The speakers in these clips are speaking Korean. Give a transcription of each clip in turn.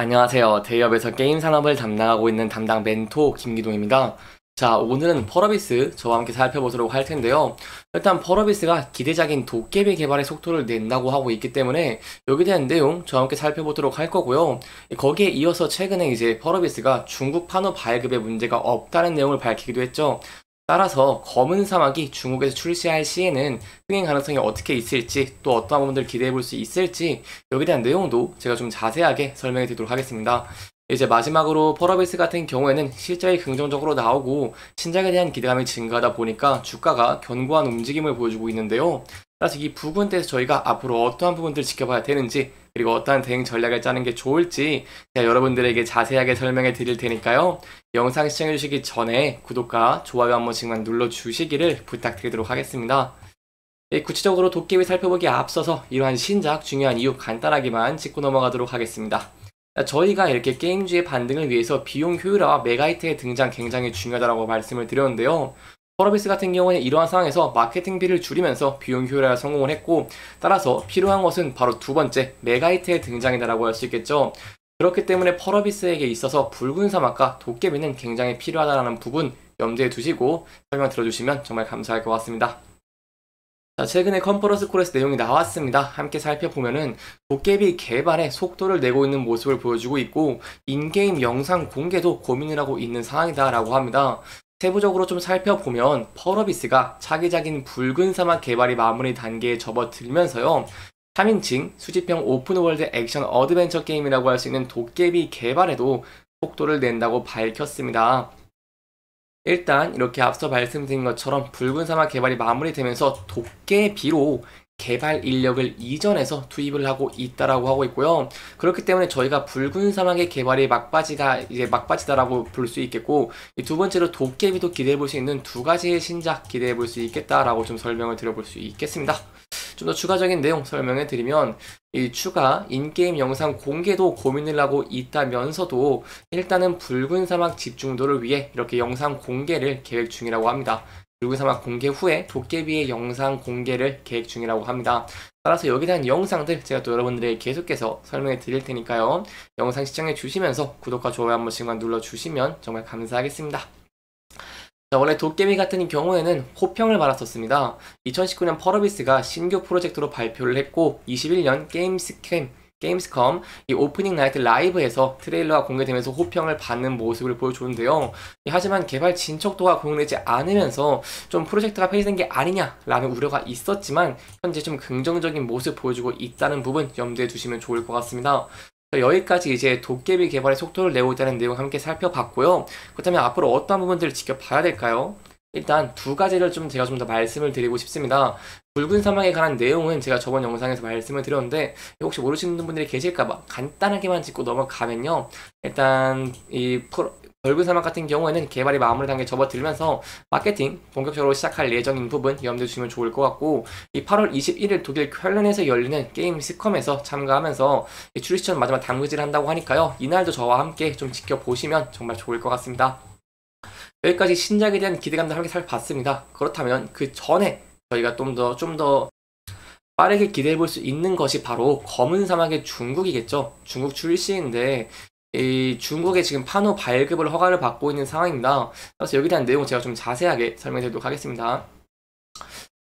안녕하세요. 대기업에서 게임 산업을 담당하고 있는 담당 멘토 김기동입니다. 자, 오늘은 펄어비스 저와 함께 살펴보도록 할 텐데요. 일단 펄어비스가 기대작인 도깨비 개발의 속도를 낸다고 하고 있기 때문에 여기에 대한 내용 저와 함께 살펴보도록 할 거고요. 거기에 이어서 최근에 이제 펄어비스가 중국 판호 발급에 문제가 없다는 내용을 밝히기도 했죠. 따라서 검은 사막이 중국에서 출시할 시에는 흥행 가능성이 어떻게 있을지, 또 어떠한 부분들을 기대해 볼 수 있을지, 여기에 대한 내용도 제가 좀 자세하게 설명해 드리도록 하겠습니다. 이제 마지막으로 펄어비스 같은 경우에는 실적이 긍정적으로 나오고 신작에 대한 기대감이 증가하다 보니까 주가가 견고한 움직임을 보여주고 있는데요. 따라서 이 부분에서 저희가 앞으로 어떠한 부분들을 지켜봐야 되는지, 그리고 어떠한 대응 전략을 짜는 게 좋을지 제가 여러분들에게 자세하게 설명해 드릴 테니까요. 영상 시청해 주시기 전에 구독과 좋아요 한 번씩만 눌러주시기를 부탁드리도록 하겠습니다. 구체적으로 도깨비 살펴보기에 앞서서 이러한 신작 중요한 이유 간단하게만 짚고 넘어가도록 하겠습니다. 저희가 이렇게 게임주의 반등을 위해서 비용 효율화와 메가히트의 등장 굉장히 중요하다고 말씀을 드렸는데요. 펄어비스 같은 경우에는 이러한 상황에서 마케팅비를 줄이면서 비용 효율화에 성공을 했고, 따라서 필요한 것은 바로 두 번째 메가히트의 등장이다라고 할 수 있겠죠. 그렇기 때문에 펄어비스에게 있어서 붉은 사막과 도깨비는 굉장히 필요하다는 부분 염두에 두시고 설명 들어주시면 정말 감사할 것 같습니다. 자, 최근에 컨퍼런스 콜에서 내용이 나왔습니다. 함께 살펴보면은 도깨비 개발에 속도를 내고 있는 모습을 보여주고 있고, 인게임 영상 공개도 고민을 하고 있는 상황이다 라고 합니다. 세부적으로 좀 살펴보면 펄어비스가 차기작인 붉은 사막 개발이 마무리 단계에 접어들면서요, 3인칭 수집형 오픈월드 액션 어드벤처 게임이라고 할 수 있는 도깨비 개발에도 속도를 낸다고 밝혔습니다. 일단 이렇게 앞서 말씀드린 것처럼 붉은 사막 개발이 마무리되면서 도깨비로 개발 인력을 이전해서 투입을 하고 있다라고 하고 있고요. 그렇기 때문에 저희가 붉은 사막의 개발이 막바지다라고 볼 수 있겠고, 이 두 번째로 도깨비도 기대해 볼 수 있는 두 가지의 신작 기대해 볼 수 있겠다라고 좀 설명을 드려볼 수 있겠습니다. 좀 더 추가적인 내용 설명해 드리면, 이 추가 인게임 영상 공개도 고민을 하고 있다면서도 일단은 붉은 사막 집중도를 위해 이렇게 영상 공개를 계획 중이라고 합니다. 붉은 사막 공개 후에 도깨비의 영상 공개를 계획 중이라고 합니다. 따라서 여기에 대한 영상들 제가 또 여러분들에게 계속해서 설명해 드릴 테니까요. 영상 시청해 주시면서 구독과 좋아요 한 번씩만 눌러주시면 정말 감사하겠습니다. 자, 원래 도깨비 같은 경우에는 호평을 받았었습니다. 2019년 펄어비스가 신규 프로젝트로 발표를 했고, 21년 게임스컴 이 오프닝 나이트 라이브에서 트레일러가 공개되면서 호평을 받는 모습을 보여주는데요. 하지만 개발 진척도가 공개되지 않으면서 좀 프로젝트가 폐지된 게 아니냐라는 우려가 있었지만, 현재 좀 긍정적인 모습 보여주고 있다는 부분 염두에 두시면 좋을 것 같습니다. 여기까지 이제 도깨비 개발의 속도를 내고 있다는 내용 함께 살펴봤고요. 그렇다면 앞으로 어떤 부분들을 지켜봐야 될까요? 일단 두 가지를 제가 좀 더 말씀을 드리고 싶습니다. 붉은 사막에 관한 내용은 제가 저번 영상에서 말씀을 드렸는데, 혹시 모르시는 분들이 계실까봐 간단하게만 짚고 넘어가면요. 일단 붉은 사막 같은 경우에는 개발이 마무리 단계에 접어들면서 마케팅 본격적으로 시작할 예정인 부분 염두에 두시면 좋을 것 같고, 이 8월 21일 독일 쾰른에서 열리는 게임스컴에서 참가하면서 출시 전 마지막 당구질을 한다고 하니까요. 이날도 저와 함께 좀 지켜보시면 정말 좋을 것 같습니다. 여기까지 신작에 대한 기대감도 함께 살펴봤습니다. 그렇다면 그 전에 저희가 좀 더 빠르게 기대해 볼 수 있는 것이 바로 검은 사막의 중국이겠죠. 중국 출시인데 이 중국에 지금 판호 발급을 허가를 받고 있는 상황입니다. 그래서 여기에 대한 내용 제가 좀 자세하게 설명해 드리도록 하겠습니다.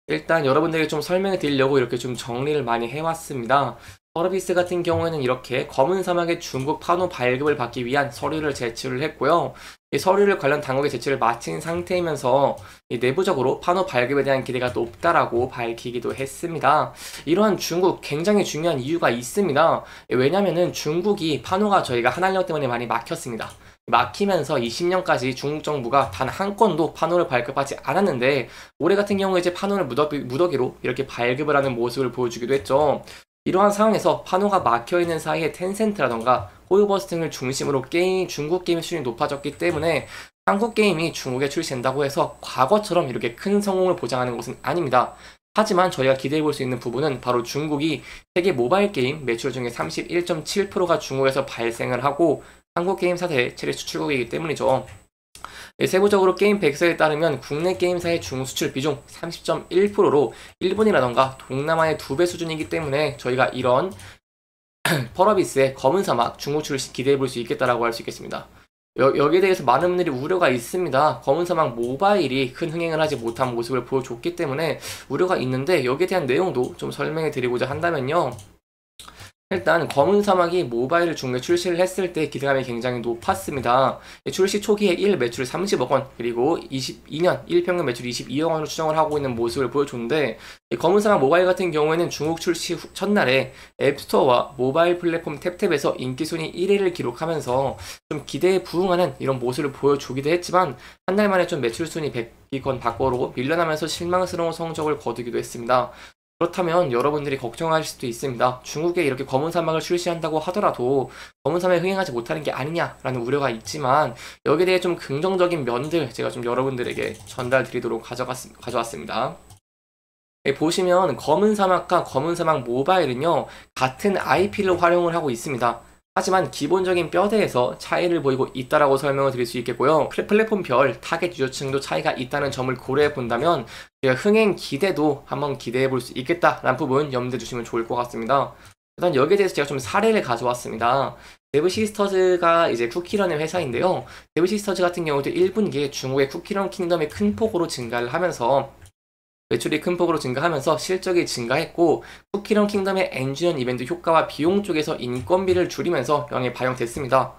일단 여러분들에게 좀 설명해 드리려고 이렇게 좀 정리를 많이 해왔습니다. 펄어비스 같은 경우에는 이렇게 검은 사막의 중국 판호 발급을 받기 위한 서류를 제출을 했고요. 이 서류를 관련 당국에 제출을 마친 상태이면서 내부적으로 판호 발급에 대한 기대가 높다라고 밝히기도 했습니다. 이러한 중국 굉장히 중요한 이유가 있습니다. 왜냐면은 중국이 판호가 저희가 한한령 때문에 많이 막혔습니다. 막히면서 20년까지 중국 정부가 단 한 건도 판호를 발급하지 않았는데, 올해 같은 경우에 이제 판호를 무더기로 이렇게 발급을 하는 모습을 보여주기도 했죠. 이러한 상황에서 판호가 막혀있는 사이에 텐센트라던가 호요버스 등을 중심으로 중국 게임 수준이 높아졌기 때문에 한국 게임이 중국에 출시된다고 해서 과거처럼 이렇게 큰 성공을 보장하는 것은 아닙니다. 하지만 저희가 기대해 볼 수 있는 부분은 바로 중국이 세계 모바일 게임 매출 중에 31.7%가 중국에서 발생을 하고 한국 게임사의 최대 수출국이기 때문이죠. 세부적으로 게임 백서에 따르면 국내 게임사의 중수출 비중 30.1%로 일본이라던가 동남아의 2배 수준이기 때문에 저희가 이런 펄어비스의 검은 사막 중국 출시 기대해 볼 수 있겠다라고 할 수 있겠습니다. 여기에 대해서 많은 분들이 우려가 있습니다. 검은 사막 모바일이 큰 흥행을 하지 못한 모습을 보여줬기 때문에 우려가 있는데, 여기에 대한 내용도 좀 설명해 드리고자 한다면요. 일단 검은 사막이 모바일 중국에 출시를 했을 때 기대감이 굉장히 높았습니다. 출시 초기에 1 매출 30억 원, 그리고 22년 1평균 매출 22억 원으로 추정을 하고 있는 모습을 보여줬는데, 검은 사막 모바일 같은 경우에는 중국 출시 첫날에 앱스토어와 모바일 플랫폼 탭탭에서 인기순위 1위를 기록하면서 좀 기대에 부응하는 이런 모습을 보여주기도 했지만, 한 달 만에 좀 매출 순위 100위권 밖으로 밀려나면서 실망스러운 성적을 거두기도 했습니다. 그렇다면 여러분들이 걱정하실 수도 있습니다. 중국에 이렇게 검은 사막을 출시한다고 하더라도 검은 사막에 흥행하지 못하는 게 아니냐라는 우려가 있지만, 여기에 대해 좀 긍정적인 면들 제가 좀 여러분들에게 전달 드리도록 가져왔습니다. 보시면 검은 사막과 검은 사막 모바일은요, 같은 IP를 활용을 하고 있습니다. 하지만 기본적인 뼈대에서 차이를 보이고 있다라고 설명을 드릴 수 있겠고요. 플랫폼별 타겟 유저층도 차이가 있다는 점을 고려해 본다면 제가 흥행 기대도 한번 기대해 볼 수 있겠다라는 부분 염두에 두시면 좋을 것 같습니다. 일단 여기에 대해서 제가 좀 사례를 가져왔습니다. 데브시스터즈가 이제 쿠키런의 회사인데요. 데브시스터즈 같은 경우도 1분기에 중국의 쿠키런 킹덤이 큰 폭으로 증가를 하면서 매출이 큰 폭으로 증가하면서 실적이 증가했고, 쿠키런 킹덤의 엔지니어 이벤트 효과와 비용 쪽에서 인건비를 줄이면서 영향이 반영됐습니다.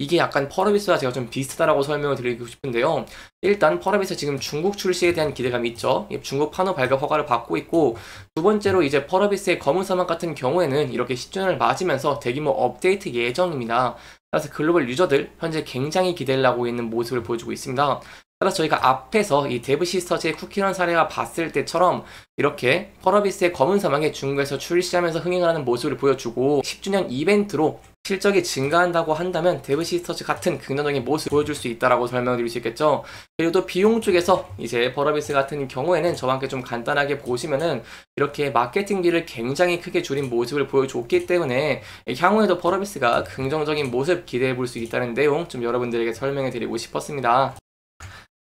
이게 약간 펄어비스와 제가 좀 비슷하다라고 설명을 드리고 싶은데요. 일단 펄어비스 지금 중국 출시에 대한 기대감이 있죠. 중국 판호 발급 허가를 받고 있고, 두 번째로 이제 펄어비스의 검은 사막 같은 경우에는 이렇게 10주년을 맞으면서 대규모 업데이트 예정입니다. 따라서 글로벌 유저들 현재 굉장히 기대를 하고 있는 모습을 보여주고 있습니다. 따라서 저희가 앞에서 이 데브시스터즈의 쿠키런 사례와 봤을 때처럼 이렇게 펄어비스의 검은 사막에 중국에서 출시하면서 흥행을 하는 모습을 보여주고, 10주년 이벤트로 실적이 증가한다고 한다면 데브시스터즈 같은 긍정적인 모습을 보여줄 수 있다라고 설명드릴 수 있겠죠. 그리고 또 비용 쪽에서 이제 펄어비스 같은 경우에는 저와 함께 좀 간단하게 보시면은 이렇게 마케팅비를 굉장히 크게 줄인 모습을 보여줬기 때문에 향후에도 펄어비스가 긍정적인 모습 기대해 볼 수 있다는 내용 좀 여러분들에게 설명해 드리고 싶었습니다.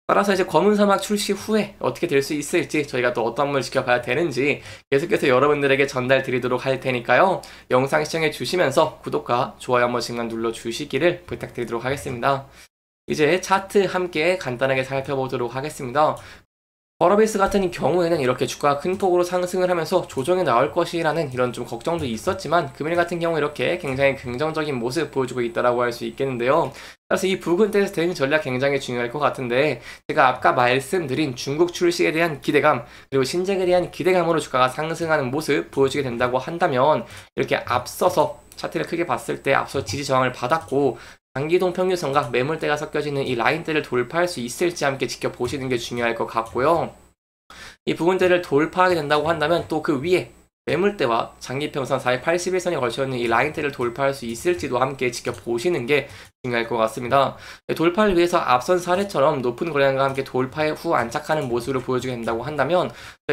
따라서 이제 검은 사막 출시 후에 어떻게 될 수 있을지, 저희가 또 어떤 점을 지켜봐야 되는지 계속해서 여러분들에게 전달 드리도록 할 테니까요. 영상 시청해 주시면서 구독과 좋아요 한 번씩만 눌러 주시기를 부탁드리도록 하겠습니다. 이제 차트 함께 간단하게 살펴보도록 하겠습니다. 펄어비스 같은 경우에는 이렇게 주가가 큰 폭으로 상승을 하면서 조정이 나올 것이라는 이런 좀 걱정도 있었지만, 금일 같은 경우 이렇게 굉장히 긍정적인 모습 보여주고 있다라고 할 수 있겠는데요. 따라서 이 붉은대에서 대응 전략 굉장히 중요할 것 같은데, 제가 아까 말씀드린 중국 출시에 대한 기대감, 그리고 신작에 대한 기대감으로 주가가 상승하는 모습 보여주게 된다고 한다면, 이렇게 앞서서 차트를 크게 봤을 때 앞서 지지 저항을 받았고, 장기동 평균선과 매물대가 섞여지는 이 라인대를 돌파할 수 있을지 함께 지켜보시는 게 중요할 것 같고요. 이 부분대를 돌파하게 된다고 한다면 또 그 위에 매물대와 장기평선 481선에 걸쳐있는 이 라인대를 돌파할 수 있을지도 함께 지켜보시는 게 중요할 것 같습니다. 돌파를 위해서 앞선 사례처럼 높은 거래량과 함께 돌파 후 안착하는 모습을 보여주게 된다고 한다면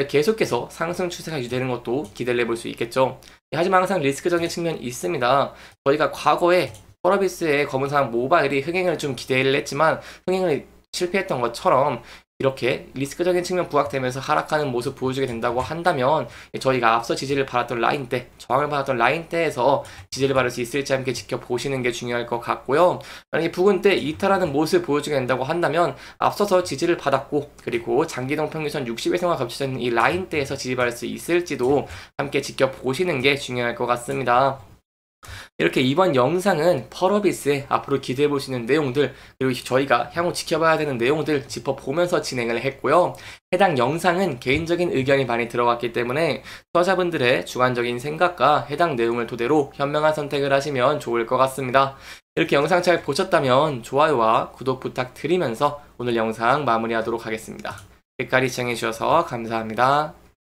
계속해서 상승 추세가 유지되는 것도 기대를 해볼 수 있겠죠. 하지만 항상 리스크적인 측면이 있습니다. 저희가 과거에 펄어비스의 검은 사막 모바일이 흥행을 좀 기대를 했지만 흥행을 실패했던 것처럼 이렇게 리스크적인 측면 부각되면서 하락하는 모습 보여주게 된다고 한다면 저희가 앞서 지지를 받았던 라인대, 저항을 받았던 라인대에서 지지를 받을 수 있을지 함께 지켜보시는 게 중요할 것 같고요. 만약에 붉은대 이탈하는 모습 보여주게 된다고 한다면 앞서서 지지를 받았고, 그리고 장기동 평균선 60일선과 겹쳐져 있는 이 라인대에서 지지받을 수 있을지도 함께 지켜보시는 게 중요할 것 같습니다. 이렇게 이번 영상은 펄어비스의 앞으로 기대해 볼 수 있는 내용들, 그리고 저희가 향후 지켜봐야 되는 내용들 짚어보면서 진행을 했고요. 해당 영상은 개인적인 의견이 많이 들어갔기 때문에 투자자분들의 주관적인 생각과 해당 내용을 토대로 현명한 선택을 하시면 좋을 것 같습니다. 이렇게 영상 잘 보셨다면 좋아요와 구독 부탁드리면서 오늘 영상 마무리하도록 하겠습니다. 끝까지 시청해주셔서 감사합니다.